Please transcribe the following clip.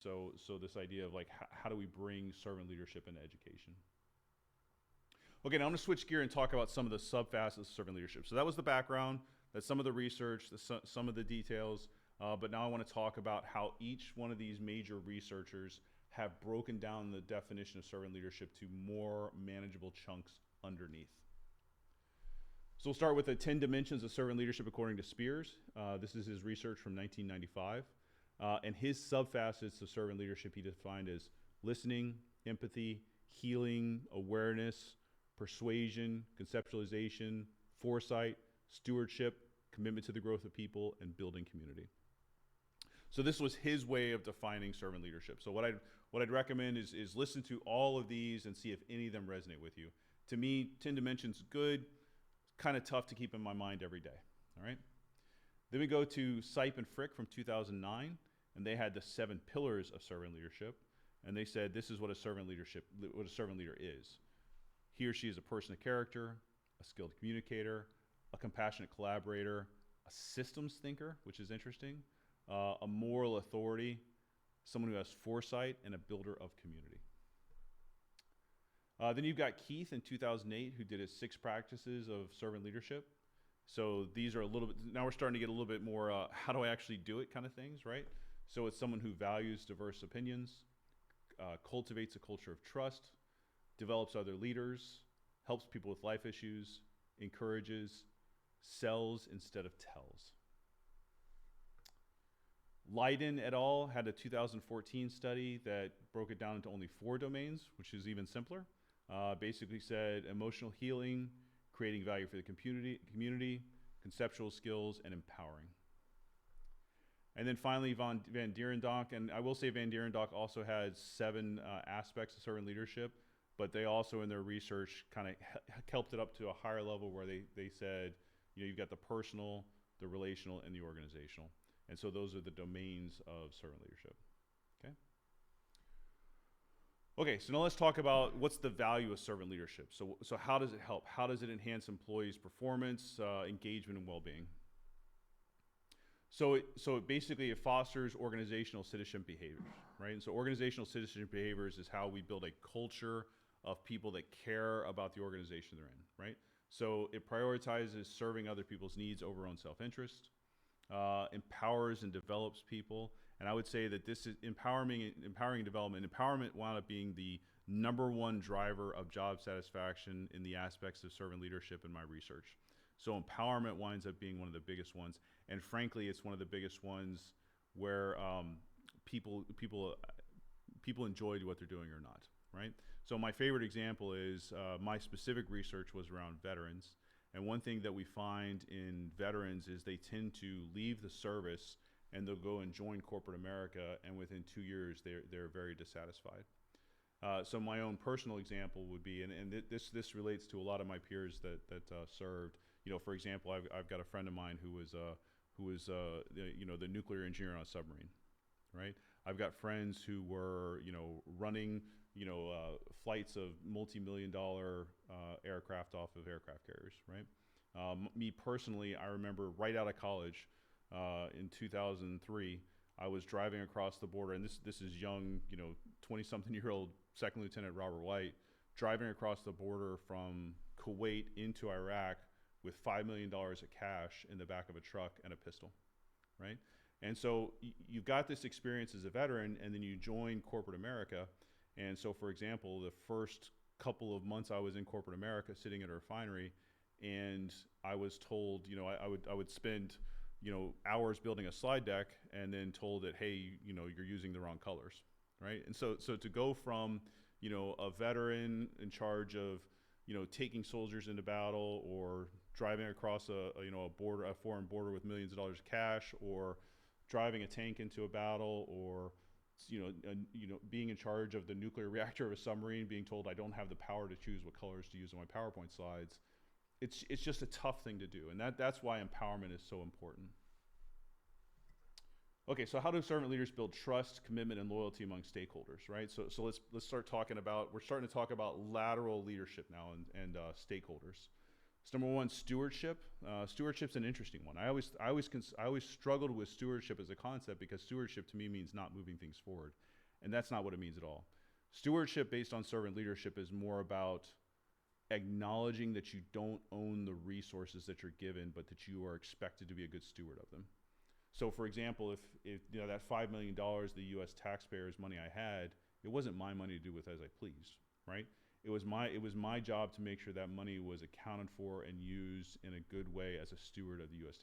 So this idea of like how do we bring servant leadership into education? Okay, now I'm going to switch gear and talk about some of the subfacets of servant leadership. So that was the background, that's some of the research, some of the details. But now I want to talk about how each one of these major researchers have broken down the definition of servant leadership to more manageable chunks underneath. So we'll start with the 10 dimensions of servant leadership according to Spears. This is his research from 1995. And his subfacets of servant leadership he defined as listening, empathy, healing, awareness, persuasion, conceptualization, foresight, stewardship, commitment to the growth of people, and building community. So this was his way of defining servant leadership. So what I'd recommend is listen to all of these and see if any of them resonate with you. To me, 10 dimensions good, kind of tough to keep in my mind every day. All right. Then we go to Sipe and Frick from 2009, and they had the 7 pillars of servant leadership, and they said this is what a servant leader is. He or she is a person of character, a skilled communicator, a compassionate collaborator, a systems thinker, which is interesting, a moral authority, someone who has foresight, and a builder of community. Then you've got Keith in 2008, who did his 6 practices of servant leadership. So these are a little bit, now we're starting to get a little bit more how do I actually do it kind of things, right? So it's someone who values diverse opinions, cultivates a culture of trust, develops other leaders, helps people with life issues, encourages, sells instead of tells. Leiden et al. Had a 2014 study that broke it down into only 4 domains, which is even simpler. Basically said emotional healing, creating value for the community, conceptual skills, and empowering. And then finally, Van Dierendonck, and I will say Van Dierendonck also had 7 aspects of servant leadership, but they also in their research kind of helped it up to a higher level where they said, you know, you've got the personal, the relational, and the organizational. And so those are the domains of servant leadership. Okay. Okay, so now let's talk about what's the value of servant leadership. So how does it help? How does it enhance employees' performance, engagement, and well-being? So it basically fosters organizational citizenship behaviors, right? And so organizational citizenship behaviors is how we build a culture of people that care about the organization they're in, right? So it prioritizes serving other people's needs over own self-interest, empowers and develops people. And I would say that this is empowering development. Empowerment wound up being the #1 driver of job satisfaction in the aspects of servant leadership in my research. So empowerment winds up being one of the biggest ones. And frankly, it's one of the biggest ones where people enjoy what they're doing or not, right? So my favorite example is my specific research was around veterans. And one thing that we find in veterans is they tend to leave the service and they'll go and join corporate America, and within 2 years they're very dissatisfied. So my own personal example would be, and this relates to a lot of my peers that served. You know, for example, I've got a friend of mine who was the nuclear engineer on a submarine, right? I've got friends who were running flights of multi-million-dollar aircraft off of aircraft carriers, right? Me personally, I remember right out of college in 2003, I was driving across the border, and this is young, 20-something-year-old Second Lieutenant Robert White, driving across the border from Kuwait into Iraq with $5 million of cash in the back of a truck and a pistol, right? And so you've got this experience as a veteran, and then you join corporate America. And so, for example, the first couple of months I was in corporate America sitting at a refinery, and I was told, I would spend hours building a slide deck and then told that, hey, you're using the wrong colors, right? And so to go from, a veteran in charge of, taking soldiers into battle or driving across a foreign border with millions of dollars of cash, or driving a tank into a battle, or, being in charge of the nuclear reactor of a submarine, being told I don't have the power to choose what colors to use on my PowerPoint slides. It's just a tough thing to do, and that's why empowerment is so important. Okay, so how do servant leaders build trust, commitment, and loyalty among stakeholders, right? So let's start talking about, we're starting to talk about lateral leadership now and stakeholders. So #1, stewardship. Stewardship's an interesting one. I always struggled with stewardship as a concept because stewardship to me means not moving things forward. And that's not what it means at all. Stewardship based on servant leadership is more about acknowledging that you don't own the resources that you're given, but that you are expected to be a good steward of them. So for example, if you know, that $5 million, the US taxpayers' money I had, it wasn't my money to do with as I pleased, right? It was my job to make sure that money was accounted for and used in a good way as a steward of the US